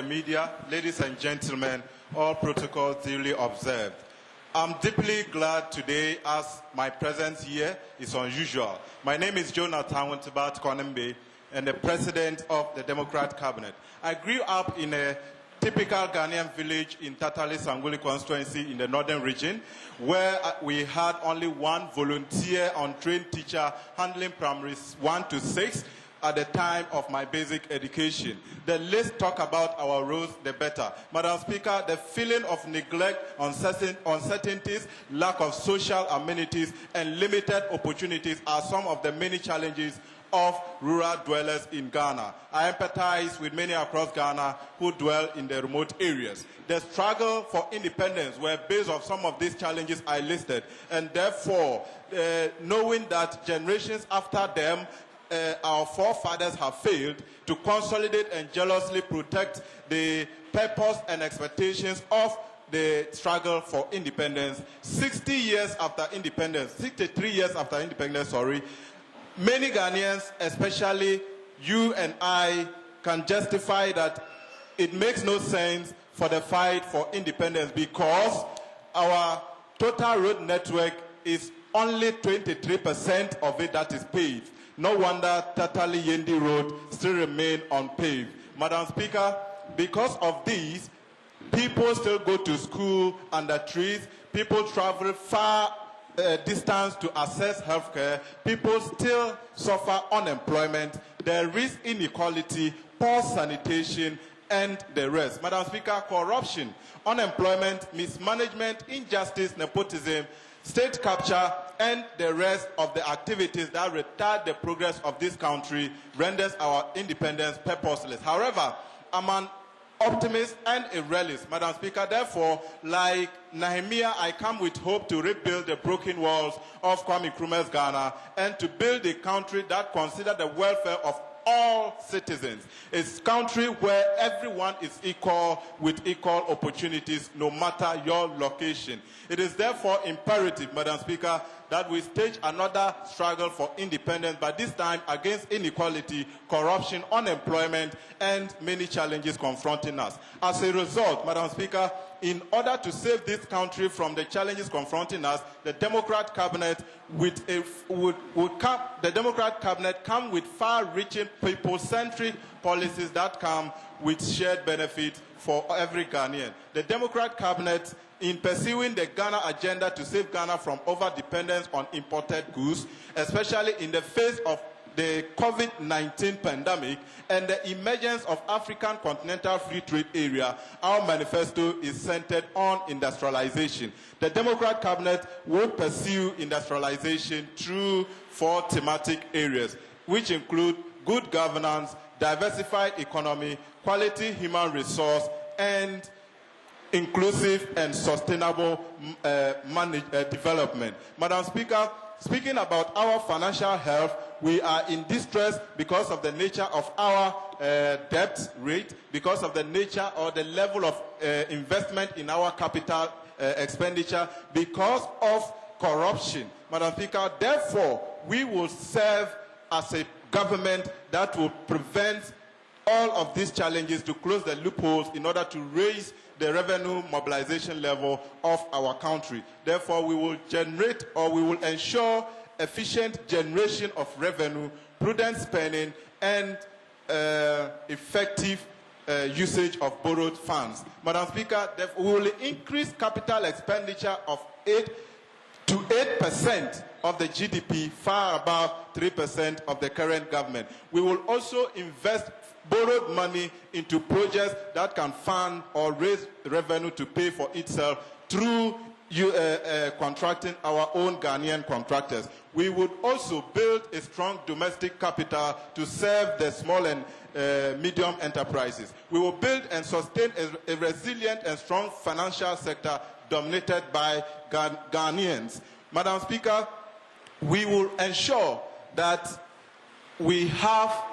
media, ladies and gentlemen, all protocols duly observed. I'm deeply glad today as my presence here is unusual. My name is Jonathan Winterbat Konembe, and the president of the Democrat Cabinet. I grew up in a typical Ghanaian village in Tatali Sanguli constituency in the northern region, where we had only one volunteer untrained teacher handling primaries 1 to 6 at the time of my basic education. The less talk about our roads, the better. Madam Speaker, the feeling of neglect, uncertainties, lack of social amenities, and limited opportunities are some of the many challenges of rural dwellers in Ghana. I empathize with many across Ghana who dwell in the remote areas. The struggle for independence were based on some of these challenges I listed, and therefore, knowing that generations after them, our forefathers have failed to consolidate and jealously protect the purpose and expectations of the struggle for independence. 60 years after independence, 63 years after independence, many Ghanaians, especially you and I, can justify that it makes no sense for the fight for independence because our total road network is only 23% of it that is paved. No wonder Tatali Yendi Road still remain unpaved. Madam Speaker, because of these, people still go to school under trees, people travel far distance to access healthcare, people still suffer unemployment, there is inequality, poor sanitation, and the rest. Madam Speaker, corruption, unemployment, mismanagement, injustice, nepotism, state capture, and the rest of the activities that retard the progress of this country renders our independence purposeless. However, I'm an optimist and a realist, Madam Speaker. Therefore, like Nehemiah, I come with hope to rebuild the broken walls of Kwame Nkrumah's Ghana and to build a country that considers the welfare of all citizens. It's a country where everyone is equal with equal opportunities, no matter your location. It is therefore imperative, Madam Speaker, that we stage another struggle for independence, but this time against inequality, corruption, unemployment, and many challenges confronting us. As a result, Madam Speaker, in order to save this country from the challenges confronting us, the Democrat Cabinet would come with far-reaching, people-centric policies that come with shared benefit for every Ghanaian. The Democrat Cabinet, in pursuing the Ghana agenda to save Ghana from over-dependence on imported goods, especially in the face of the COVID-19 pandemic and the emergence of African Continental Free Trade Area, our manifesto is centered on industrialization. The Democrat Cabinet will pursue industrialization through 4 thematic areas, which include good governance, diversified economy, quality human resource, and inclusive and sustainable development. Madam Speaker, speaking about our financial health, we are in distress because of the nature of our debt rate, because of the nature or the level of investment in our capital expenditure, because of corruption. Madam Speaker, therefore, we will serve as a government that will prevent all of these challenges, to close the loopholes in order to raise the revenue mobilization level of our country. Therefore, we will generate, or we will ensure, efficient generation of revenue, prudent spending, and effective usage of borrowed funds. Madam Speaker, we will increase capital expenditure of 8% of the GDP, far above 3% of the current government. We will also invest borrowed money into projects that can fund or raise revenue to pay for itself through contracting our own Ghanaian contractors. We would also build a strong domestic capital to serve the small and medium enterprises. We will build and sustain a resilient and strong financial sector dominated by Ghanaians. Madam Speaker, we will ensure that we have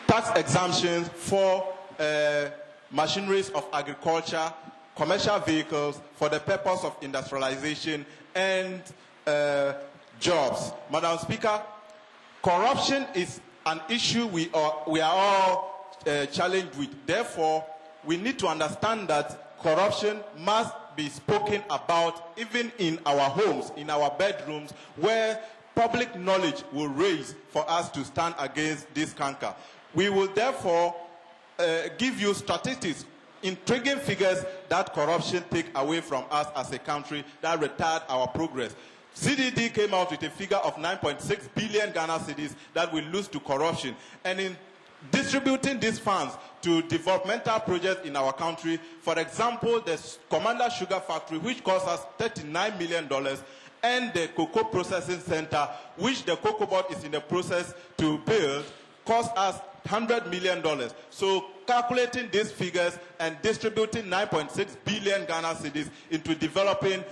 tax exemptions for machineries of agriculture, commercial vehicles, for the purpose of industrialization and jobs. Madam Speaker, corruption is an issue we are all challenged with. Therefore, we need to understand that corruption must be spoken about even in our homes, in our bedrooms, where public knowledge will raise for us to stand against this canker. We will therefore give you statistics, intriguing figures that corruption take away from us as a country, that retard our progress. CDD came out with a figure of 9.6 billion Ghana cedis that we lose to corruption. And in distributing these funds to developmental projects in our country, for example, the Commander Sugar Factory, which cost us $39 million, and the Cocoa Processing Center, which the Cocoa Board is in the process to build, cost us $100 million. So calculating these figures and distributing 9.6 billion Ghana cedis into developing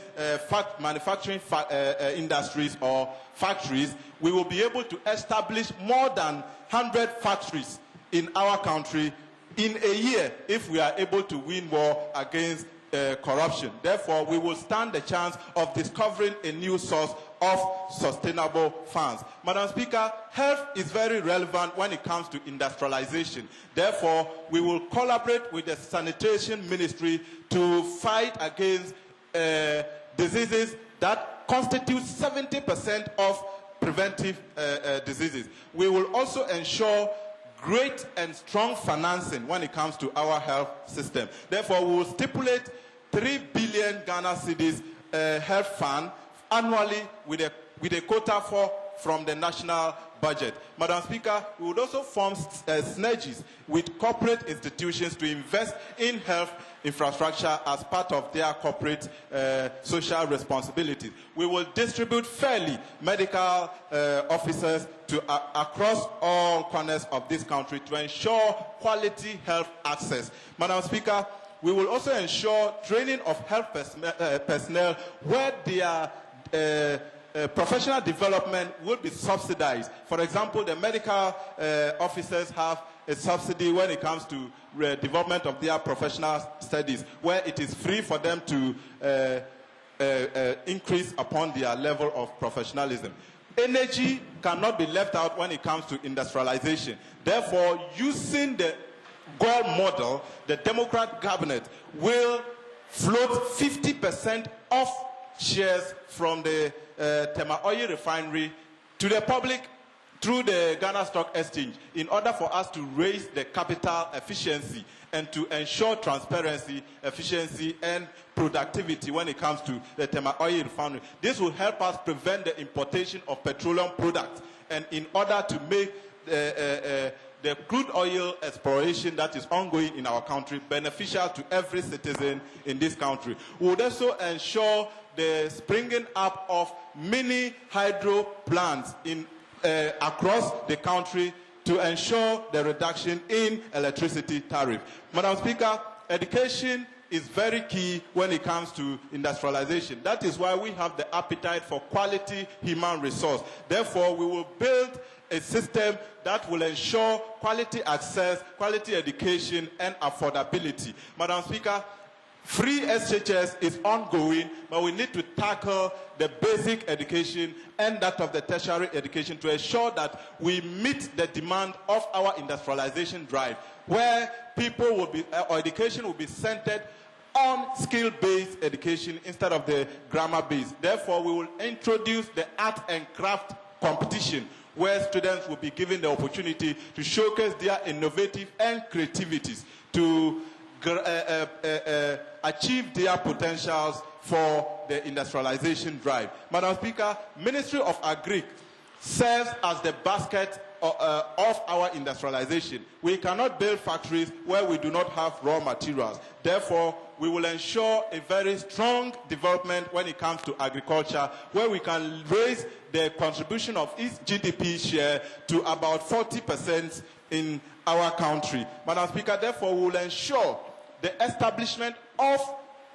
manufacturing industries or factories, we will be able to establish more than 100 factories in our country in a year if we are able to win war against corruption. Therefore, we will stand the chance of discovering a new source of sustainable funds. Madam Speaker, health is very relevant when it comes to industrialization. Therefore, we will collaborate with the Sanitation Ministry to fight against diseases that constitute 70% of preventive diseases. We will also ensure great and strong financing when it comes to our health system. Therefore, we will stipulate 3 billion Ghana cedis health fund annually with a quota from the national budget. Madam Speaker, we would also form synergies with corporate institutions to invest in health infrastructure as part of their corporate social responsibilities. We will distribute fairly medical officers to across all corners of this country to ensure quality health access. Madam Speaker, we will also ensure training of health personnel where their professional development will be subsidized. For example, the medical officers have a subsidy when it comes to development of their professional studies, where it is free for them to increase upon their level of professionalism. Energy cannot be left out when it comes to industrialization. Therefore, using the gold model, the Democrat cabinet will float 50% of shares from the Tema Oil refinery to the public through the Ghana Stock Exchange in order for us to raise the capital efficiency and to ensure transparency, efficiency, and productivity when it comes to the Tema Oil refinery. This will help us prevent the importation of petroleum products, and in order to make the crude oil exploration that is ongoing in our country beneficial to every citizen in this country. We would also ensure the springing up of mini hydro plants across the country to ensure the reduction in electricity tariff. Madam Speaker, education is very key when it comes to industrialization. That is why we have the appetite for quality human resource. Therefore, we will build a system that will ensure quality access, quality education, and affordability. Madam Speaker, free SHS is ongoing, but we need to tackle the basic education and that of the tertiary education to ensure that we meet the demand of our industrialization drive, where people will be, or education will be centered on skill-based education instead of the grammar-based. Therefore, we will introduce the art and craft competition, where students will be given the opportunity to showcase their innovative and creativities to achieve their potentials for the industrialization drive. Madam Speaker, Ministry of Agri serves as the basket of our industrialization. We cannot build factories where we do not have raw materials. Therefore, we will ensure a very strong development when it comes to agriculture, where we can raise the contribution of its GDP share to about 40% in our country. Madam Speaker, therefore, we will ensure the establishment of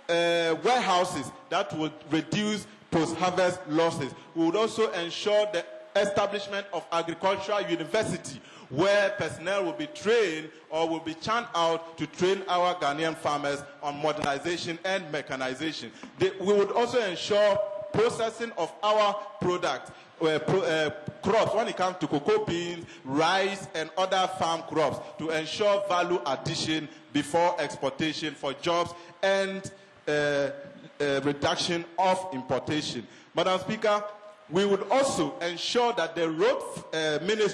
warehouses that would reduce post-harvest losses. We would also ensure the establishment of agricultural university, where personnel will be trained or will be churned out to train our Ghanaian farmers on modernization and mechanization. We would also ensure processing of our product, crops, when it comes to cocoa beans, rice, and other farm crops, to ensure value addition before exportation for jobs and reduction of importation. Madam Speaker, we would also ensure that the road ministry